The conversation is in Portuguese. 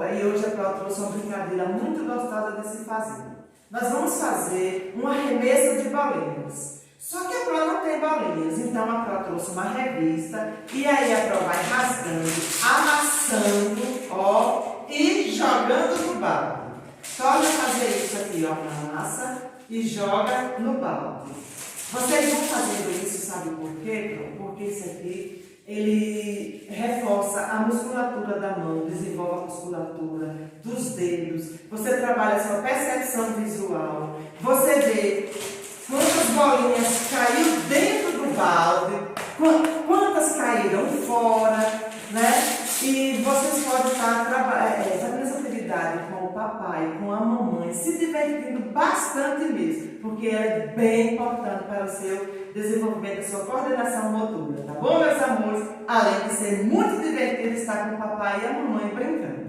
agora, e hoje eu trouxe uma brincadeira muito gostosa de se fazer. Nós vamos fazer um arremesso de bolinhas. Só que a Pro não tem bolinhas, então a Pro trouxe uma revista e aí a Pro vai rasgando, amassando, ó, e jogando no balde. Torna a fazer isso aqui, ó, na massa e joga no balde. Vocês vão fazendo isso, sabe por quê, Pro? Porque isso aqui ele reforça a musculatura da mão, desenvolve a musculatura dos dedos, você trabalha a sua percepção visual, você vê quantas bolinhas caiu dentro do balde, quantas caíram fora, né? E vocês podem estar fazendo essa atividade com o papai, com a mamãe, se divertindo bastante mesmo, porque ela é bem importante para o seu desenvolvimento da sua coordenação motora, tá bom, meus amores? Além de ser muito divertido estar com o papai e a mamãe brincando.